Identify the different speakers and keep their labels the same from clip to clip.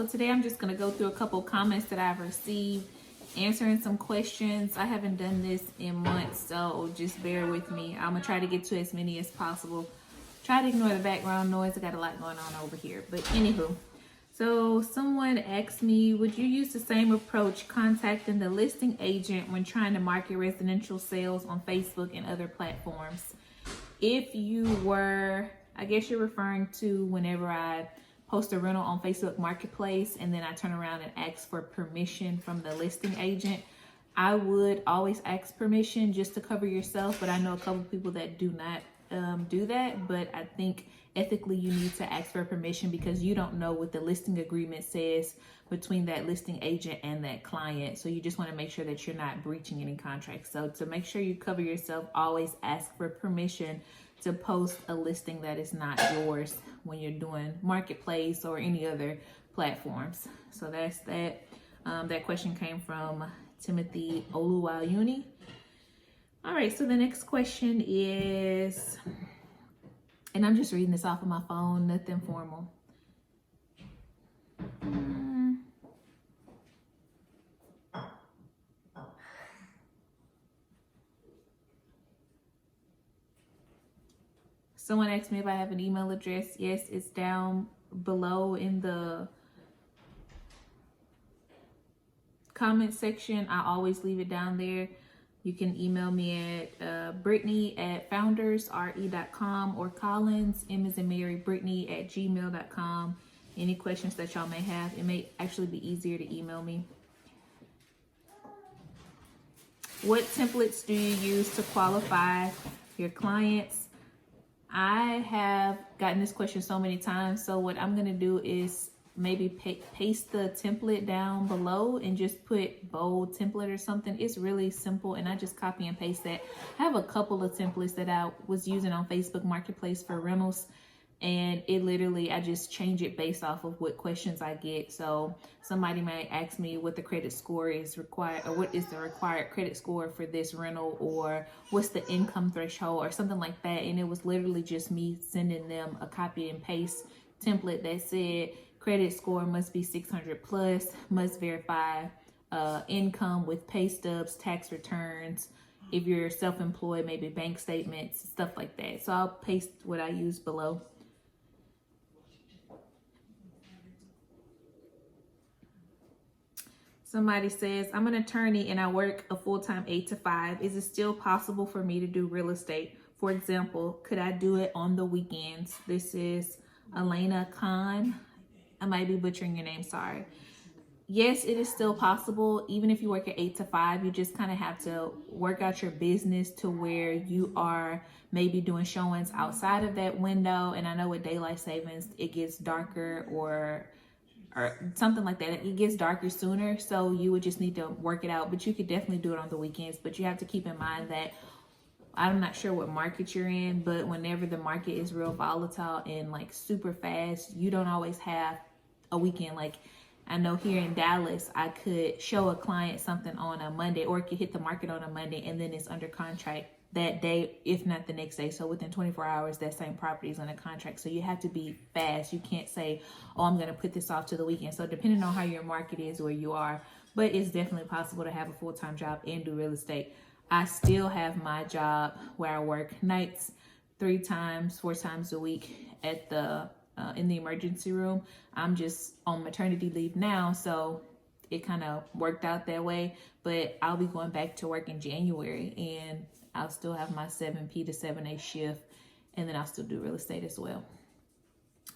Speaker 1: So today I'm just going to go through a couple comments that I've received, answering some questions. I haven't done this in months, so just bear with me. I'm going to try to get to as many as possible. Try to ignore the background noise. I got a lot going on over here. But anywho, so someone asked me, would you use the same approach contacting the listing agent when trying to market residential sales on Facebook and other platforms? If you were, I guess you're referring to whenever I post a rental on Facebook Marketplace and then I turn around and ask for permission from the listing agent. I would always ask permission just to cover yourself, but I know a couple people that do not do that. But I think ethically you need to ask for permission because you don't know what the listing agreement says between that listing agent and that client. So you just want to make sure that you're not breaching any contracts. So to make sure you cover yourself, always ask for permission to post a listing that is not yours when you're doing Marketplace or any other platforms. So that's that. That question came from Timothy Oluwayuni. All right, so the next question is, and I'm just reading this off of my phone, nothing formal. Someone asked me if I have an email address. Yes, it's down below in the comment section. I always leave it down there. You can email me at Brittany@foundersre.com or Collins, M as in Mary, Brittany@gmail.com. Any questions that y'all may have, it may actually be easier to email me. What templates do you use to qualify your clients? I have gotten this question so many times. So what I'm going to do is maybe paste the template down below and just put bold template or something. It's really simple and I just copy and paste that. I have a couple of templates that I was using on Facebook Marketplace for rentals, and it literally, I just change it based off of what questions I get. So somebody might ask me what the credit score is required, or what is the required credit score for this rental, or what's the income threshold or something like that. And it was literally just me sending them a copy and paste template that said, credit score must be 600 plus, must verify income with pay stubs, tax returns. If you're self-employed, maybe bank statements, stuff like that. So I'll paste what I use below. Somebody says, I'm an attorney and I work a full-time 8 to 5. Is it still possible for me to do real estate? For example, could I do it on the weekends? This is Elena Khan. I might be butchering your name, sorry. Yes, it is still possible. Even if you work at 8 to 5, you just kind of have to work out your business to where you are maybe doing showings outside of that window. And I know with daylight savings, it gets darker or something like that. It gets darker sooner. So you would just need to work it out, but you could definitely do it on the weekends. But you have to keep in mind that I'm not sure what market you're in, but whenever the market is real volatile and like super fast, you don't always have a weekend. Like I know here in Dallas, I could show a client something on a Monday, or it could hit the market on a Monday and then it's under contract that day, if not the next day. So within 24 hours, that same property is under contract. So you have to be fast. You can't say, oh, I'm going to put this off to the weekend. So depending on how your market is, where you are, but it's definitely possible to have a full-time job and do real estate. I still have my job where I work nights 4 times a week at the in the emergency room. I'm just on maternity leave now, so it kind of worked out that way. But I'll be going back to work in January, and I'll still have my 7P to 7A shift, and then I'll still do real estate as well.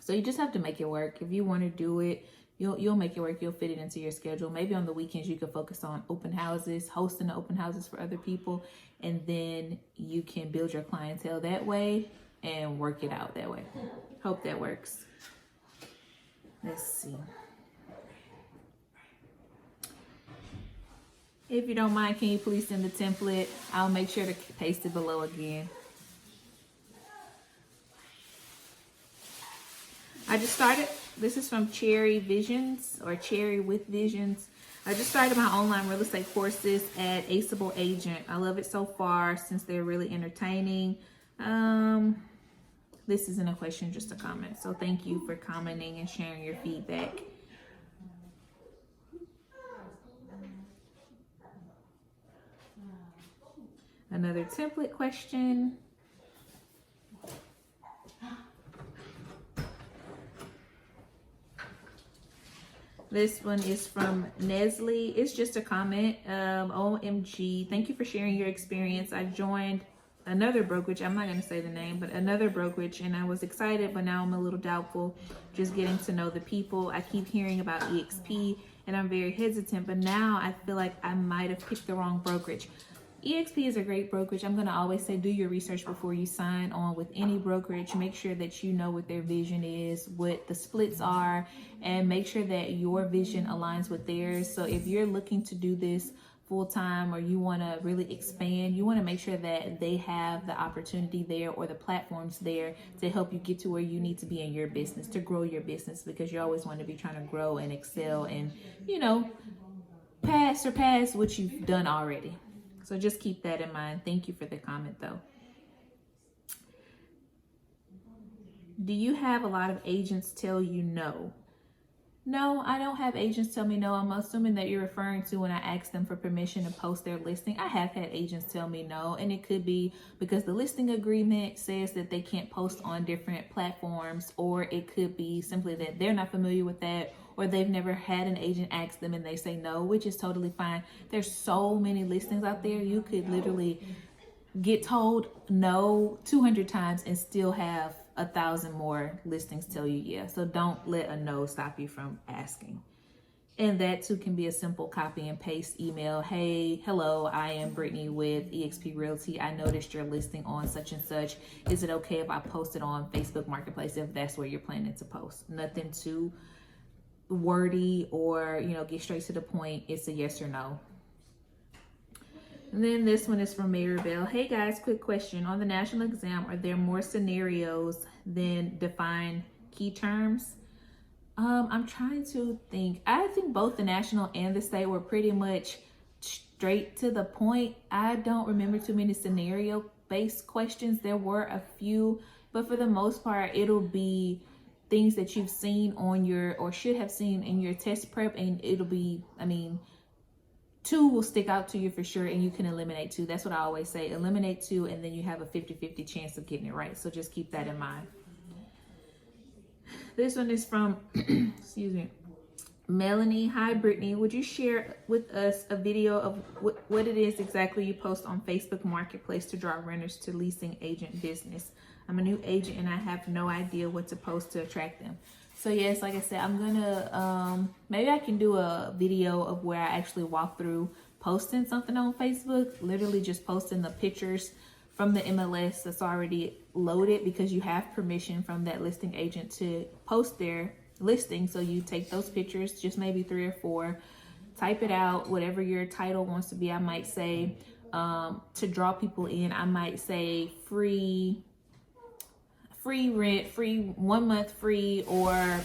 Speaker 1: So you just have to make it work. If you want to do it, you'll make it work. You'll fit it into your schedule. Maybe on the weekends you could focus on open houses, hosting the open houses for other people, and then you can build your clientele that way and work it out that way. Hope that works. Let's see. If you don't mind, can you please send the template? I'll make sure to paste it below again. I just started, this is from Cherry Visions or Cherry with Visions. I just started my online real estate courses at Aceable Agent. I love it so far since they're really entertaining. This isn't a question, just a comment. So thank you for commenting and sharing your feedback. Another template question. This one is from Nestle. It's just a comment. OMG, thank you for sharing your experience. I joined another brokerage. I'm not going to say the name, but another brokerage, and I was excited, but now I'm a little doubtful. Just getting to know the people. I keep hearing about EXP, and I'm very hesitant, but now I feel like I might have picked the wrong brokerage. EXP is a great brokerage. I'm going to always say do your research before you sign on with any brokerage. Make sure that you know what their vision is, what the splits are, and make sure that your vision aligns with theirs. So if you're looking to do this full time, or you want to really expand, you want to make sure that they have the opportunity there or the platforms there to help you get to where you need to be in your business, to grow your business, because you always want to be trying to grow and excel and, you know, surpass what you've done already. So just keep that in mind. Thank you for the comment though. Do you have a lot of agents tell you no? No, I don't have agents tell me no. I'm assuming that you're referring to when I ask them for permission to post their listing. I have had agents tell me no, and it could be because the listing agreement says that they can't post on different platforms, or it could be simply that they're not familiar with that, or they've never had an agent ask them and they say no, which is totally fine. There's so many listings out there. You could literally get told no 200 times and still have 1,000 more listings tell you yeah. So don't let a no stop you from asking. And that too can be a simple copy and paste email. Hey, hello, I am Brittany with eXp Realty. I noticed your listing on such and such. Is it okay if I post it on Facebook Marketplace if that's where you're planning to post? Nothing too wordy or, you know, get straight to the point. It's a yes or no. And then this one is from Maribel. Hey guys, quick question. On the national exam, are there more scenarios than defined key terms? I'm trying to think. I think both the national and the state were pretty much straight to the point. I don't remember too many scenario-based questions. There were a few, but for the most part, it'll be things that you've seen on your, or should have seen in your test prep, and it'll be, I mean, 2 will stick out to you for sure, and you can eliminate 2. That's what I always say. Eliminate 2, and then you have a 50-50 chance of getting it right. So just keep that in mind. This one is from, excuse me, Melanie. Hi, Brittany. Would you share with us a video of what it is exactly you post on Facebook Marketplace to draw renters to leasing agent business? I'm a new agent, and I have no idea what to post to attract them. So yes, like I said, I'm gonna, maybe I can do a video of where I actually walk through posting something on Facebook, literally just posting the pictures from the MLS that's already loaded, because you have permission from that listing agent to post their listing. So you take those pictures, just maybe 3 or 4, type it out, whatever your title wants to be. I might say, to draw people in, I might say free rent, free 1 month free, or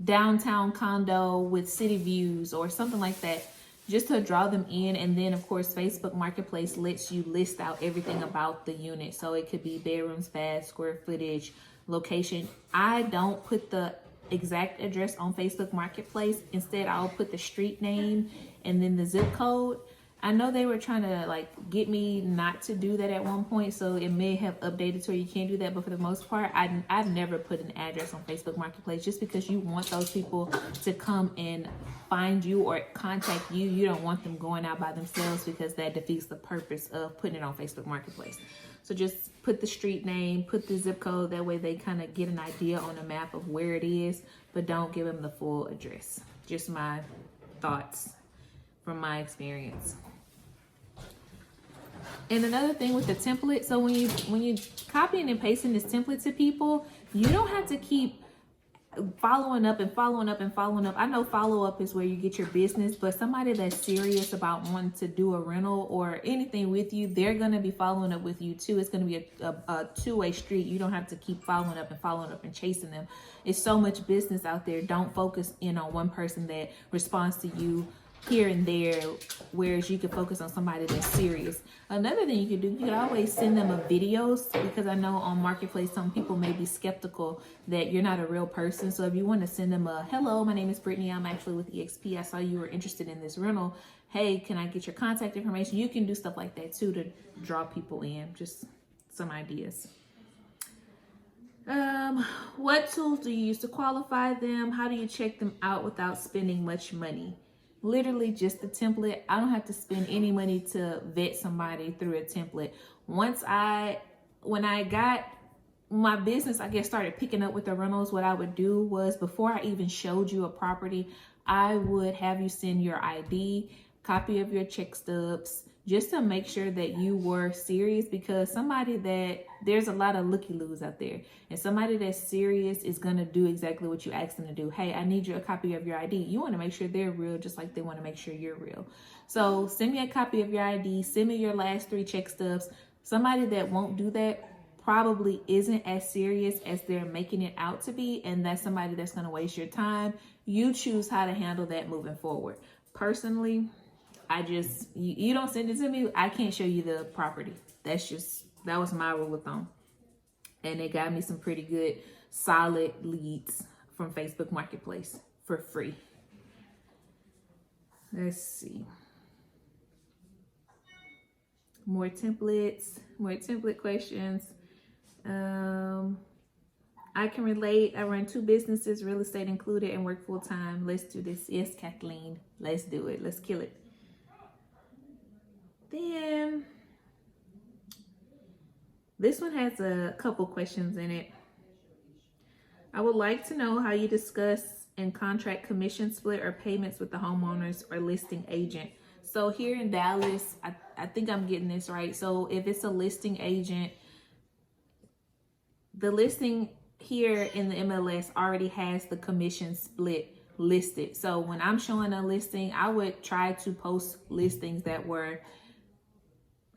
Speaker 1: downtown condo with city views or something like that, just to draw them in. And then of course Facebook Marketplace lets you list out everything about the unit. So it could be bedrooms, baths, square footage, location. I don't put the exact address on Facebook Marketplace. Instead, I'll put the street name and then the zip code. I know they were trying to like get me not to do that at one point, so it may have updated so you can't do that. But for the most part, I've never put an address on Facebook Marketplace, just because you want those people to come and find you or contact you. You don't want them going out by themselves, because that defeats the purpose of putting it on Facebook Marketplace. So just put the street name, put the zip code. That way they kind of get an idea on a map of where it is, but don't give them the full address. Just my thoughts from my experience. And another thing with the template, so when you copying and pasting this template to people, you don't have to keep following up and following up and following up. I know follow up is where you get your business, but somebody that's serious about wanting to do a rental or anything with you, they're going to be following up with you too. It's going to be a two-way street. You don't have to keep following up and chasing them. It's so much business out there. Don't focus in on one person that responds to you here and there, whereas you can focus on somebody that's serious. Another thing you can do, you can always send them a videos, because I know on Marketplace some people may be skeptical that you're not a real person. So if you want to send them a, hello, my name is Brittany, I'm actually with eXp, I saw you were interested in this rental, hey, can I get your contact information? You can do stuff like that too to draw people in. Just some ideas. What tools do you use to qualify them? How do you check them out without spending much money? Literally just the template. I don't have to spend any money to vet somebody through a template. When I got my business, I guess, started picking up with the rentals, what I would do was, before I even showed you a property, I would have you send your ID, copy of your check stubs, just to make sure that you were serious, because there's a lot of looky-loos out there, and somebody that's serious is going to do exactly what you ask them to do. Hey, I need you a copy of your ID. You want to make sure they're real, just like they want to make sure you're real. So send me a copy of your ID, send me your last 3 check stubs. Somebody that won't do that probably isn't as serious as they're making it out to be, and that's somebody that's going to waste your time. You choose how to handle that moving forward. Personally, you don't send it to me, I can't show you the property. That was my rule of thumb. And it got me some pretty good, solid leads from Facebook Marketplace for free. Let's see. More template questions. I can relate. I run 2 businesses, real estate included, and work full time. Let's do this. Yes, Kathleen. Let's do it. Let's kill it. Then this one has a couple questions in it. I would like to know how you discuss and contract commission split or payments with the homeowners or listing agent. So here in Dallas, I think I'm getting this right. So if it's a listing agent, the listing here in the MLS already has the commission split listed. So when I'm showing a listing, I would try to post listings that were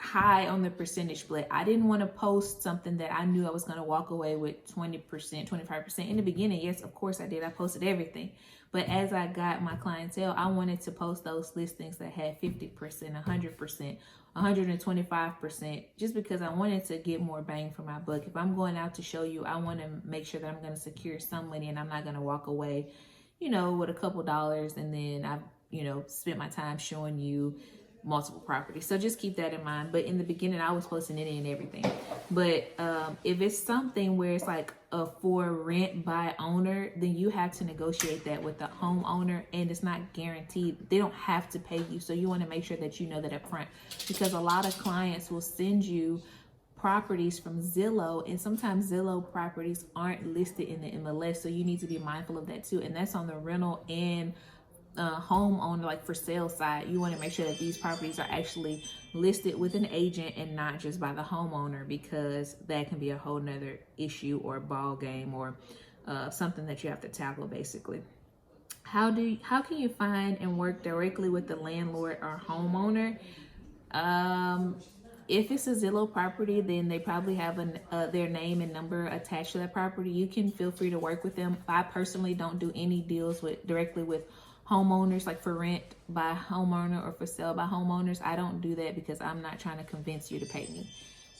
Speaker 1: high on the percentage split. I didn't want to post something that I knew I was going to walk away with 20%, 25%. In the beginning, yes, of course I did. I posted everything. But as I got my clientele, I wanted to post those listings that had 50%, 100%, 125%, just because I wanted to get more bang for my buck. If I'm going out to show you, I want to make sure that I'm going to secure some money and I'm not going to walk away, with a couple dollars and then I've, spent my time showing you multiple properties. So just keep that in mind. But in the beginning, I was posting any and everything. But if it's something where it's like a for rent by owner, then you have to negotiate that with the homeowner, and it's not guaranteed. They don't have to pay you. So you want to make sure that you know that up front, because a lot of clients will send you properties from Zillow, and sometimes Zillow properties aren't listed in the MLS. So you need to be mindful of that too. And that's on the rental and homeowner, like for sale side. You want to make sure that these properties are actually listed with an agent and not just by the homeowner, because that can be a whole nother issue or ball game or something that you have to tackle basically. How can you find and work directly with the landlord or homeowner? If it's a Zillow property, then they probably have their name and number attached to that property. You can feel free to work with them. I personally don't do any deals directly with homeowners, like for rent by homeowner or for sale by homeowners. I don't do that because I'm not trying to convince you to pay me.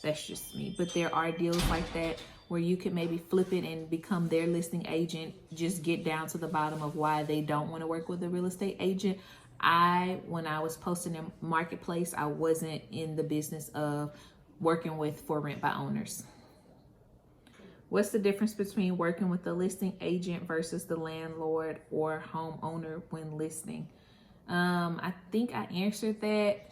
Speaker 1: That's just me. But there are deals like that where you could maybe flip it and become their listing agent. Just get down to the bottom of why they don't want to work with a real estate agent. When I was posting in Marketplace, I wasn't in the business of working with for rent by owners. What's the difference between working with the listing agent versus the landlord or homeowner when listing? I think I answered that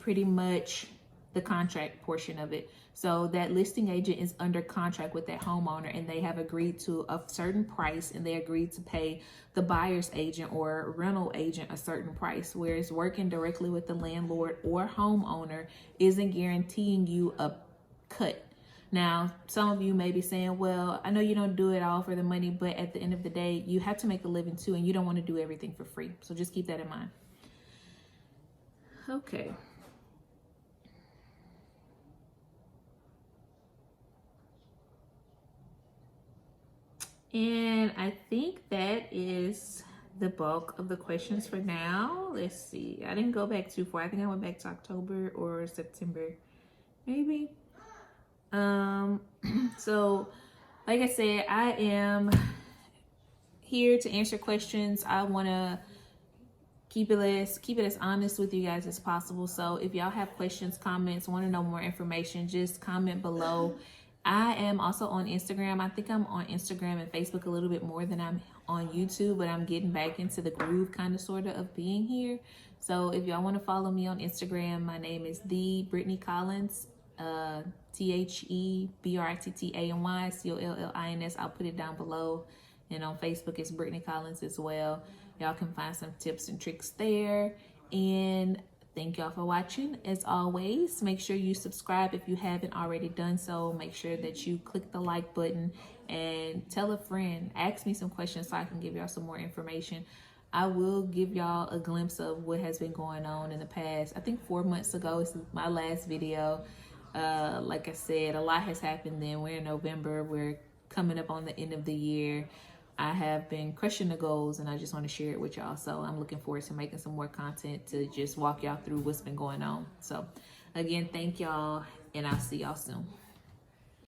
Speaker 1: pretty much, the contract portion of it. So that listing agent is under contract with that homeowner, and they have agreed to a certain price, and they agreed to pay the buyer's agent or rental agent a certain price, whereas working directly with the landlord or homeowner isn't guaranteeing you a cut. Now, some of you may be saying, well, I know you don't do it all for the money, but at the end of the day, you have to make a living too, and you don't want to do everything for free. So just keep that in mind. Okay. And I think that is the bulk of the questions for now. Let's see. I didn't go back too far. I think I went back to October or September, maybe. So like I said, I am here to answer questions. I want to keep it as honest with you guys as possible. So if y'all have questions, comments, want to know more information, just comment below. I am also on Instagram. I think I'm on Instagram and Facebook a little bit more than I'm on YouTube, but I'm getting back into the groove kind of sort of being here. So if y'all want to follow me on Instagram, my name is the Brittany Collins, TheBrittany Collins. I'll put it down below. And on Facebook, it's Brittany Collins as well. Y'all can find some tips and tricks there. And thank y'all for watching. As always, make sure you subscribe if you haven't already done so. Make sure that you click the like button and tell a friend. Ask me some questions so I can give y'all some more information. I will give y'all a glimpse of what has been going on in the past. I think 4 months ago, this is my last video. Like I said, a lot has happened then. We're in November. We're coming up on the end of the year. I have been crushing the goals and I just want to share it with y'all. So I'm looking forward to making some more content to just walk y'all through what's been going on. So again, thank y'all and I'll see y'all soon.